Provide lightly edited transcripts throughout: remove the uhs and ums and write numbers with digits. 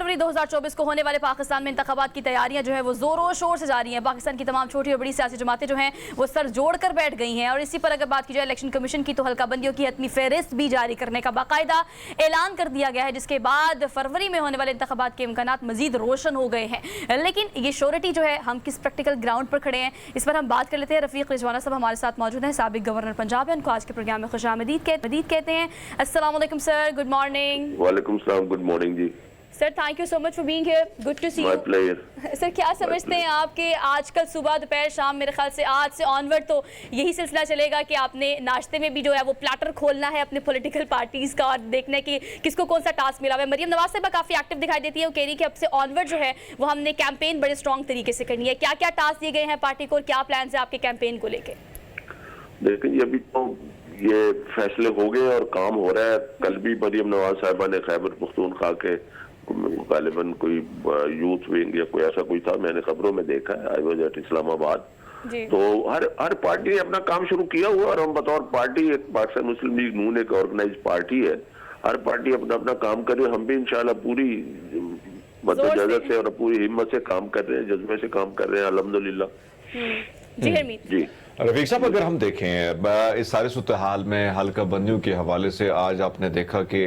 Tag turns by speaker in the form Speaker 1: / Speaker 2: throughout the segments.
Speaker 1: फरवरी 2024 को होने वाले पाकिस्तान में इंतखाबात की तैयारियां जो है वो जोरों शोर से जारी हैं। पाकिस्तान की तमाम छोटी और बड़ी सियासी जमातें जो हैं वो सर जोड़कर बैठ गई हैं। और इसी पर अगर बात की जाए इलेक्शन कमीशन की, तो हल्का बंदियों की हतमी फहरिस्त भी जारी करने का बाकायदा ऐलान कर दिया गया है, जिसके बाद फरवरी में होने वाले इंतखाबात के इम्कानात मजीद रोशन हो गए हैं। लेकिन ये श्योरिटी जो है, हम किस प्रैक्टिकल ग्राउंड पर खड़े हैं, इस पर हम बात कर लेते हैं। रफीक रिजवाना साहब हमारे साथ मौजूद हैं, साबिक गवर्नर पंजाब है। उनको आज के प्रोग्राम में खुशामदीद कहते हैं। अस्सलाम वालेकुम सर, गुड मॉर्निंग।
Speaker 2: वालेकुम सलाम, गुड मॉर्निंग जी
Speaker 1: sir, thank you so much for being here, good to see you. Sir, क्या समझते हैं आप कि आजकल सुबह दोपहर शाम, मेरे ख्याल से आज से ऑनवर्ड तो यही सिलसिला चलेगा कि आपने नाश्ते में भी जो है वो प्लेटर खोलना है अपने पॉलिटिकल पार्टीज का और देखना है कि किसको कौन सा टास्क मिला हुआ है। मरियम नवाज साहबा काफी एक्टिव दिखाई देती है, वो कह रही है कि अब से ऑनवर्ड जो है वो हमने कैंपेन बड़े स्ट्रॉन्ग तरीके से करनी है। क्या क्या टास्क दिए गए हैं पार्टी को और क्या प्लान है आपके कैंपेन को लेके?
Speaker 2: देखिए, अभी तो ये फैसले हो गए और काम हो रहा है। कल भी मरियम नवाज साहिबा ने खैबर पख्तूनख्वा के गालिबन कोई यूथ विंग या कोई ऐसा कोई था, मैंने खबरों में देखा है, आई वाज एट इस्लामाबाद। तो हर पार्टी ने अपना काम शुरू किया हुआ और हम बतौर पार्टी, एक पाकिस्तान मुस्लिम लीग नून एक ऑर्गेनाइज पार्टी है, हर पार्टी अपना अपना काम कर रही है। हम भी इंशाल्लाह पूरी मदद से और पूरी हिम्मत से काम कर रहे हैं, जज्बे से काम कर रहे हैं अल्हम्दुलिल्लाह।
Speaker 1: जी
Speaker 3: रफीक साहब, अगर हम देखें इस सारे सूरत-ए-हाल में हल्का बंदियों के हवाले से, आज आपने देखा कि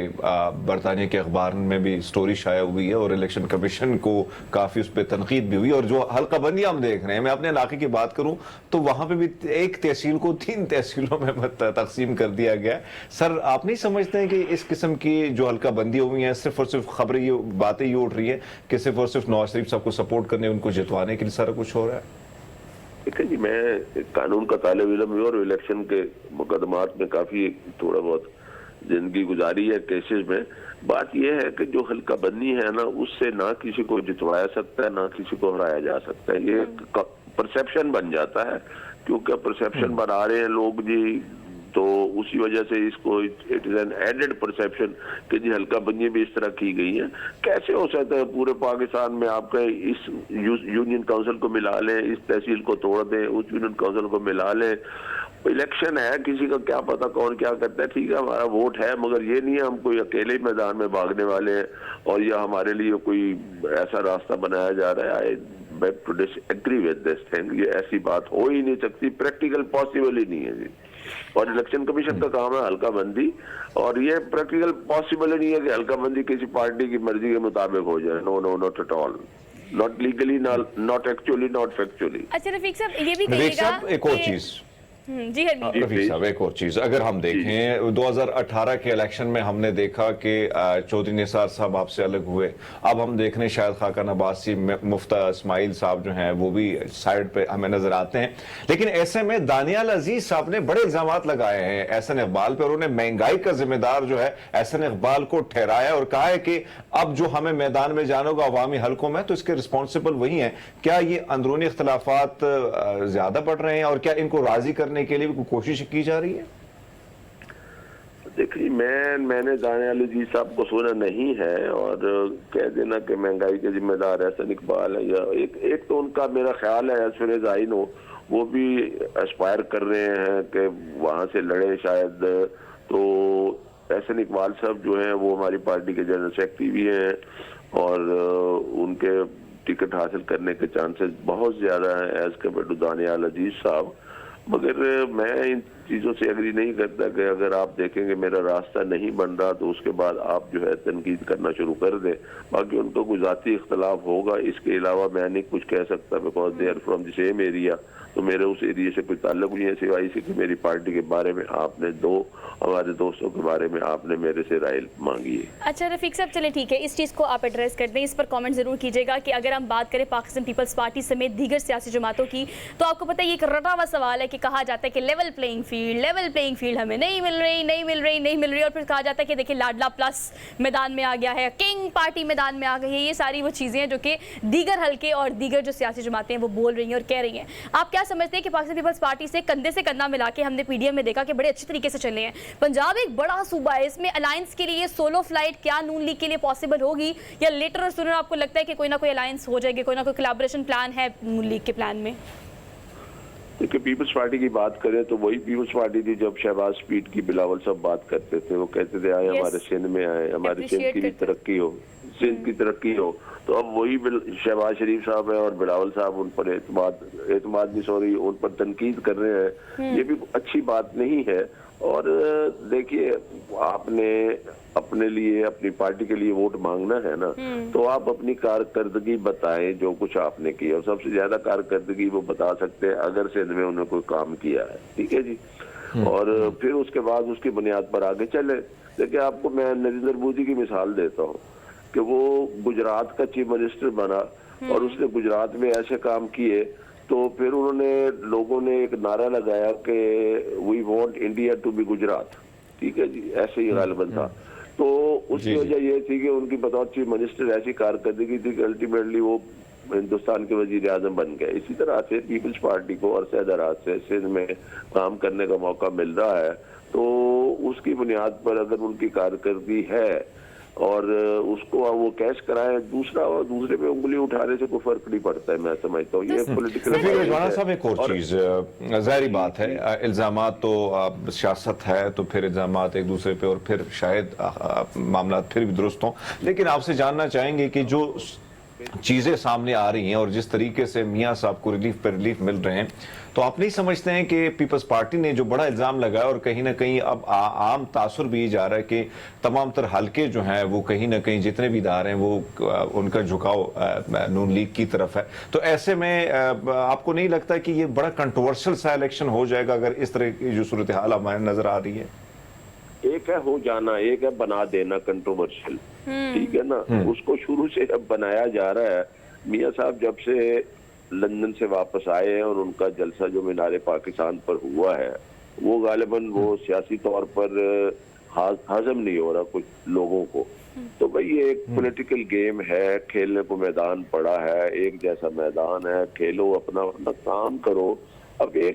Speaker 3: बरतानिया के अखबार में भी स्टोरी शाया हुई है और इलेक्शन कमीशन को काफ़ी उस पर तनकीद भी हुई। और जो हल्का बंदियाँ हम देख रहे हैं, मैं अपने इलाके की बात करूँ तो वहाँ पे भी एक तहसील को 3 तहसीलों में तकसीम कर दिया गया। सर, आप नहीं समझते हैं कि इस किस्म की जो हल्का बंदी हुई है, सिर्फ और सिर्फ खबरें ये बातें ये उठ रही है कि सिर्फ और सिर्फ नवाज शरीफ साहब को सपोर्ट करने, उनको जितवाने के लिए सारा कुछ हो रहा है?
Speaker 2: देखिए जी, मैं कानून का तालिब इल्म हूँ और इलेक्शन के मुकदमात में काफी थोड़ा बहुत जिंदगी गुजारी है केसेस में। बात यह है कि जो हल्का बंदी है ना, उससे ना किसी को जितवाया सकता है ना किसी को हराया जा सकता है। ये परसेप्शन बन जाता है, क्योंकि परसेप्शन बना रहे हैं लोग जी, तो उसी वजह से इसको it is an added perception कि जी हल्का बंदी भी इस तरह की गई है। कैसे हो सकता है पूरे पाकिस्तान में आप इस यूनियन काउंसिल को मिला लें, इस तहसील को तोड़ दें, उस यूनियन काउंसिल को मिला लें। इलेक्शन है, किसी का क्या पता कौन क्या करता है। ठीक है, हमारा वोट है, मगर ये नहीं है हम कोई अकेले मैदान में भागने वाले हैं और या हमारे लिए कोई ऐसा रास्ता बनाया जा रहा है। I agree with this thing, ये ऐसी बात हो ही नहीं सकती, प्रैक्टिकल पॉसिबल ही नहीं है जी। और इलेक्शन कमीशन का काम है हल्का बंदी, और ये प्रैक्टिकल पॉसिबल ही नहीं है कि हल्का बंदी किसी पार्टी की मर्जी के मुताबिक हो जाए। No no, not at all, not legally, not actually, not factually.
Speaker 1: अच्छा रफीक साहब, ये भी कहिएगा
Speaker 3: एक और चीज
Speaker 1: जी
Speaker 3: रफीक साहब, एक और चीज अगर हम देखें 2018 के इलेक्शन में हमने देखा कि चौधरी निसार साहब आपसे अलग हुए। अब हम देख रहे हैं शायद खाकन अब्बासी, मुफ्ता इस्माइल साहब जो हैं वो भी साइड पे हमें नजर आते हैं। लेकिन ऐसे में दानियाल अजीज साहब ने बड़े इल्जाम लगाए हैं एहसन इकबाल पे, और उन्होंने महंगाई का जिम्मेदार जो है एहसन इकबाल को ठहराया और कहा है कि अब जो हमें मैदान में जाना होगा अवामी हल्कों में, तो इसके रिस्पॉन्सिबल वही है। क्या ये अंदरूनी इख्तलाफात ज्यादा बढ़ रहे हैं और क्या इनको राजी करने के लिए भी कोशिश की जा रही है?
Speaker 2: देखिए, मैंने दानियाल अजीज साहब को सुना नहीं है, और कह देना कि महंगाई के जिम्मेदार एहसन इकबाल है, या एक तो उनका मेरा ख्याल है as far as I know वो भी एस्पायर कर रहे हैं कि वहां से लड़े शायद। तो एहसन इकबाल साहब जो है वो हमारी पार्टी के जनरल सेक्रेटरी भी हैं और उनके टिकट हासिल करने के चांसेस बहुत ज्यादा हैं एज कम्पेयर टू दानियाल अजीज साहब। मगर मैं इन चीज़ों से एग्री नहीं करता कि अगर आप देखेंगे मेरा रास्ता नहीं बन रहा तो उसके बाद आप जो है तनकीद करना शुरू कर दें। बाकी उनको कोई ज़ाती इख्तलाफ होगा, इसके अलावा मैं नहीं कुछ कह सकता, because they are from the same area. तो मेरे उस एरिया से कोई ताल्लुक नहीं है, सिवाय इसी कि मेरी पार्टी के बारे में आपने हमारे दोस्तों के बारे में आपने मेरे से राय मांगी है।
Speaker 1: अच्छा रफीक साहब, चले ठीक है, इस चीज़ को आप एड्रेस कर दें, इस पर कमेंट जरूर कीजिएगा कि अगर हम बात करें पाकिस्तान पीपल्स पार्टी समेत दीगर सियासी जमातों की, तो आपको पता है ये एक रटा हुआ सवाल है कि कहा जाता है कि लेवल प्लेइंग फील्ड हमें नहीं मिल रही, और फिर कहा जाता है कि देखिए लाडला प्लस मैदान में आ गया है, किंग पार्टी मैदान में आ गई है। ये सारी वो चीज़ें हैं जो कि दीगर हल्के और दीगर जो सियासी जमातें हैं वो बोल रही हैं और कह रही हैं। आप क्या समझते हैं कि पाकिस्तान पीपल्स पार्टी से कंधा मिला के, हमने पीडीएम में देखा कि बड़े अच्छे तरीके से चले हैं, पंजाब एक बड़ा सूबा है, इसमें अलायंस के लिए सोलो फ्लाइट क्या नून लीग के लिए पॉसिबल होगी, या लेटर और सुनर आपको लगता है कि कोई ना कोई अलायंस हो जाएगी, कोई ना कोई कोलैबोरेशन प्लान है नून लीग के प्लान में?
Speaker 2: देखिए, पीपल्स पार्टी की बात करें तो वही पीपल्स पार्टी थी जब शहबाज स्पीड की बिलावल सब बात करते थे, वो कहते थे आए हमारे सिंध में आए, हमारे सिंध की भी तरक्की हो, सिंध की तरक्की हो। तो अब वही शहबाज शरीफ साहब है और बिलावल साहब उन पर उन पर तनकीद कर रहे हैं, ये भी अच्छी बात नहीं है। और देखिए, आपने अपने लिए, अपनी पार्टी के लिए वोट मांगना है ना, तो आप अपनी कारकर्दगी बताएं जो कुछ आपने किया, और सबसे ज्यादा कारकर्दगी वो बता सकते हैं अगर सिंध में उन्होंने कोई काम किया है, ठीक है जी। और फिर उसके बाद उसकी बुनियाद पर आगे चले। देखिए, आपको मैं नरेंद्र मोदी की मिसाल देता हूँ कि वो गुजरात का चीफ मिनिस्टर बना और उसने गुजरात में ऐसे काम किए, तो फिर उन्होंने, लोगों ने एक नारा लगाया कि we want India to be Gujarat, ठीक है जी, ऐसे ही गालिबन था। तो उसकी वजह ये थी कि उनकी बतौर चीफ मिनिस्टर ऐसी कारकर्दगी थी कि अल्टीमेटली वो हिंदुस्तान के वजीर आजम बन गए। इसी तरह से पीपल्स पार्टी को और सैदरात से सिंध में काम करने का मौका मिल रहा है, तो उसकी बुनियाद पर अगर उनकी कारकर्दगी है और उसको वो कैश कराए, दूसरे पे उंगली उठाने से कोई फर्क नहीं पड़ता है, मैं समझता हूँ। ये पॉलिटिकल
Speaker 3: रजवाना साहब, एक और चीज, जाहिर बात है, इल्जामात तो सियासत है, तो फिर इल्जामात एक दूसरे पे और फिर शायद मामला फिर भी दुरुस्त हों, लेकिन आपसे जानना चाहेंगे कि जो चीजें सामने आ रही हैं और जिस तरीके से मियां साहब को रिलीफ पर रिलीफ मिल रहे हैं, तो आप नहीं समझते हैं कि पीपल्स पार्टी ने जो बड़ा इल्जाम लगाया और कहीं ना कहीं अब आम तासुर भी जा रहा है कि तमाम तर हल्के जो हैं वो कहीं ना कहीं जितने भी इदारे हैं वो उनका झुकाव नून लीग की तरफ है, तो ऐसे में आपको नहीं लगता कि ये बड़ा कंट्रोवर्शियल सा इलेक्शन हो जाएगा अगर इस तरह की जो सूरत हाल हमारे नजर आ रही है?
Speaker 2: एक है हो जाना, एक है बना देना कंट्रोवर्शियल, ठीक है ना। उसको शुरू से अब बनाया जा रहा है। मियां साहब जब से लंदन से वापस आए हैं और उनका जलसा जो मीनारे पाकिस्तान पर हुआ है, वो गालिबन वो सियासी तौर पर हजम नहीं हो रहा कुछ लोगों को। तो भाई ये एक पॉलिटिकल गेम है, खेलने को मैदान पड़ा है, एक जैसा मैदान है, खेलो, अपना अपना काम करो। अब ये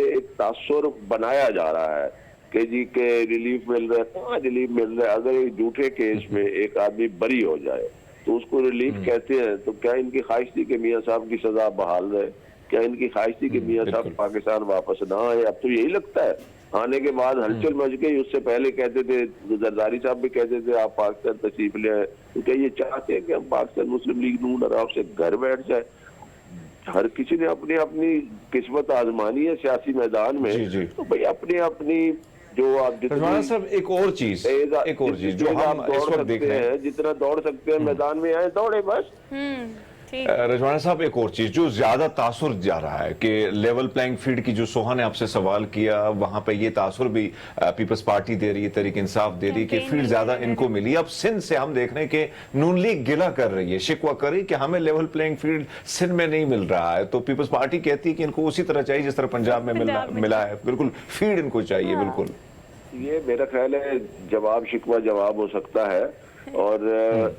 Speaker 2: एक तासुर बनाया जा रहा है कि जी के रिलीफ मिल रहा है, कहाँ रिलीफ मिल रहा है। अगर एक झूठे केस में एक आदमी बरी हो जाए तो उसको रिलीफ कहते हैं, तो क्या इनकी ख्वाहिश थी कि मियां साहब की सजा बहाल रहे? क्या इनकी ख्वाहिश थी कि मियां साहब पाकिस्तान वापस ना आए? अब तो यही लगता है। आने के बाद हलचल मच गई, उससे पहले कहते थे, जरदारी साहब भी कहते थे आप पाकिस्तान तशरीफ ले आए। तो क्या ये चाहते हैं कि हम पाकिस्तान मुस्लिम लीग नून आराम से घर बैठ जाए? हर किसी ने अपनी अपनी किस्मत आजमानी है सियासी मैदान में। तो भाई अपनी अपनी जो आप
Speaker 3: सब एक और चीज जो हम इस वक्त देख रहे हैं,
Speaker 2: जितना दौड़ सकते हैं मैदान में आए, दौड़े बस।
Speaker 3: रजवाना साहब, एक और चीज जो ज्यादा तासुर जा रहा है कि लेवल प्लेइंग फील्ड की, जो सोहा ने आपसे सवाल किया, वहां पे ये तासुर भी पीपल्स पार्टी दे रही है, तहरीक इंसाफ दे रही है कि फील्ड ज्यादा इनको मिली। अब सिंध से हम देख रहे हैं कि नून लीग गिला कर रही है, शिकवा कर रही है कि हमें लेवल प्लेइंग फील्ड सिंध में नहीं मिल रहा है। तो पीपल्स पार्टी कहती है कि इनको उसी तरह चाहिए जिस तरह पंजाब में मिला है, बिल्कुल फील्ड इनको चाहिए। बिल्कुल,
Speaker 2: ये मेरा ख्याल है जवाब शिकवा जवाब हो सकता है। और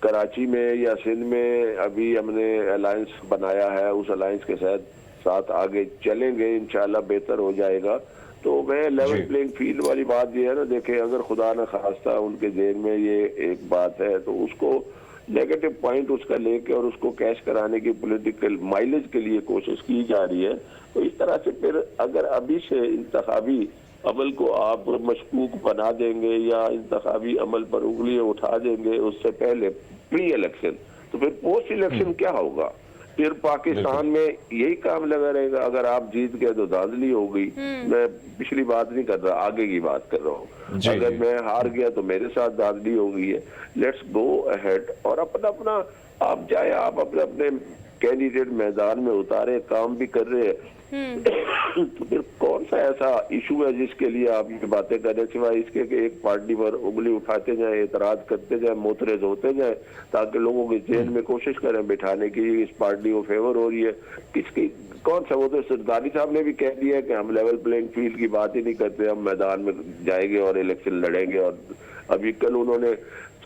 Speaker 2: कराची में या सिंध में अभी हमने अलायंस बनाया है, उस अलायंस के साथ आगे चलेंगे, इंशाल्लाह बेहतर हो जाएगा। तो मैं लेवल प्लेइंग फील्ड वाली बात ये है ना, देखे अगर खुदा न खास्ता उनके जेल में ये एक बात है, तो उसको नेगेटिव पॉइंट उसका लेके और उसको कैश कराने की पॉलिटिकल माइलेज के लिए कोशिश की जा रही है। तो इस तरह से फिर अगर अभी से इंतखाबी अमल को आप मशकूक बना देंगे या इंतखाबी अमल पर उंगलियां उठा देंगे उससे पहले प्री इलेक्शन, तो फिर पोस्ट इलेक्शन क्या होगा? फिर पाकिस्तान में यही काम लगा रहेगा। अगर आप जीत गए तो धांधली हो गई। मैं पिछली बात नहीं कर रहा, आगे की बात कर रहा हूँ। अगर मैं हार गया तो मेरे साथ धांधली हो गई है। लेट्स गो अहेड और अपना अपना आप जाए, आप अपने अपने कैंडिडेट मैदान में उतारे, काम भी कर रहे हैं। तो फिर कौन सा ऐसा इशू है जिसके लिए आप ये बातें कर रहे हैं, सिवाय इसके कि एक पार्टी पर उंगली उठाते जाए, एतराज करते जाए, मोतरेज होते जाए, ताकि लोगों के जेल में कोशिश करें बिठाने की इस पार्टी को फेवर हो रही है। किसकी कौन सा? वो तो सरदारी साहब ने भी कह दिया है कि हम लेवल प्लेइंग फील्ड की बात ही नहीं करते, हम मैदान में जाएंगे और इलेक्शन लड़ेंगे। और अभी कल उन्होंने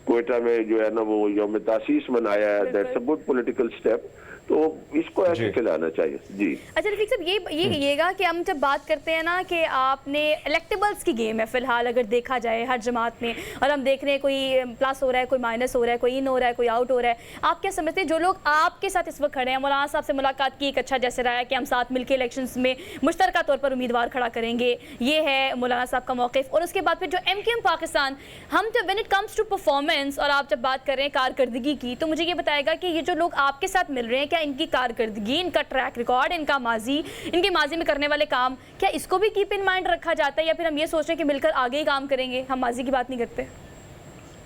Speaker 2: क्वेटा में जो है ना वो यौम तासीस मनाया है, that's a good political step. तो इसको ऐसे चलाना चाहिए जी।
Speaker 1: अच्छा रफीक साहब, ये कहिएगा कि हम जब बात करते हैं ना कि आपने इलेक्टेबल्स की गेम है फिलहाल अगर देखा जाए हर जमात में, और हम देख रहे हैं कोई प्लस हो रहा है, कोई माइनस हो रहा है, कोई इन हो रहा है, कोई आउट हो रहा है। आप क्या समझते हैं जो लोग आपके साथ इस वक्त खड़े हैं, मौलाना साहब से मुलाकात की, एक अच्छा जैसे रहा है कि हम साथ मिलकर इलेक्शंस में मुश्तरका तौर पर उम्मीदवार खड़ा करेंगे, ये है मौलाना साहब का मौक़िफ़। और उसके बाद फिर जो MQM पाकिस्तान, हम तो when it comes to performance performance और आप जब बात कर रहे हैं कारकर्दगी की, तो मुझे ये बताएगा कि ये जो लोग आपके साथ मिल रहे हैं, क्या इनकी कारकर्दगी, इनका ट्रैक रिकॉर्ड, इनका माजी, इनके माजी में करने वाले काम, क्या इसको भी कीप इन माइंड रखा जाता है, या फिर हम ये सोच रहे हैं कि मिलकर आगे ही काम करेंगे, हम माजी की बात नहीं करते?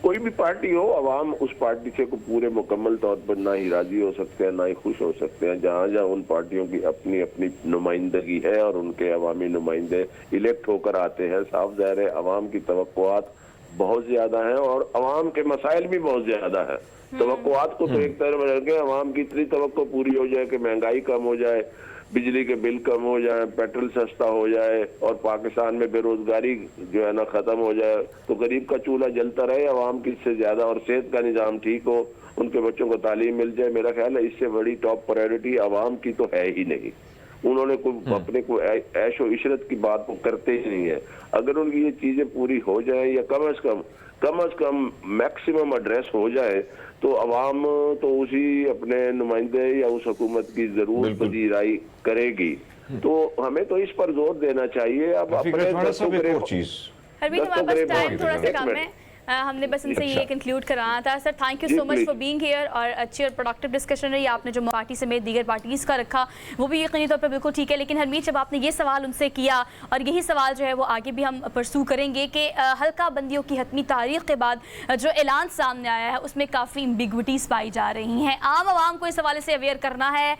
Speaker 2: कोई भी पार्टी हो, अवाम उस पार्टी से को पूरे मुकम्मल तौर पर ना ही राजी हो सकते हैं ना ही खुश हो सकते हैं। जहाँ जहाँ उन पार्टियों की अपनी अपनी नुमाइंदगी है और उनके अवामी नुमाइंदे इलेक्ट होकर आते हैं, साफ ज़ाहिर है अवाम की तवक्कुआत बहुत ज्यादा है और अवाम के मसाइल भी बहुत ज्यादा है। तवक्कुआत को तो एक तरफ रख के अवाम की इतनी तवक्को पूरी हो जाए कि महंगाई कम हो जाए, बिजली के बिल कम हो जाए, पेट्रोल सस्ता हो जाए और पाकिस्तान में बेरोजगारी जो है ना खत्म हो जाए, तो गरीब का चूल्हा जलता रहे अवाम की इससे ज्यादा, और सेहत का निज़ाम ठीक हो, उनके बच्चों को तालीम मिल जाए। मेरा ख्याल है इससे बड़ी टॉप प्रायोरिटी अवाम की तो है ही नहीं। उन्होंने कोई अपने को ऐशो इशरत की बात को करते ही नहीं है। अगर उनकी ये चीजें पूरी हो जाए या कम अज कम मैक्सिमम एड्रेस हो जाए तो अवाम तो उसी अपने नुमाइंदे या उस हुकूमत की जरूर पजीराई करेगी। तो हमें तो इस पर जोर देना चाहिए। अब अपने
Speaker 1: हरवीन, हमारे पास टाइम थोड़ा सा कम है, हमने बस इनसे ये कंक्लूड कराना था। Sir thank you so much for being here, और अच्छी और प्रोडक्टिव डिस्कशन रही। आपने जो पार्टी समेत दीगर पार्टीज़ का रखा वो भी यकीनी तौर पर बिल्कुल ठीक है, लेकिन हरमीत जब आपने ये सवाल उनसे किया, और यही सवाल जो है वो आगे भी हम परसू करेंगे कि हल्का बंदियों की हतमी तारीख के बाद जो ऐलान सामने आया है उसमें काफ़ी एम्बिग्विटीज़ पाई जा रही हैं। आम आवाम को इस हवाले से अवेयर करना है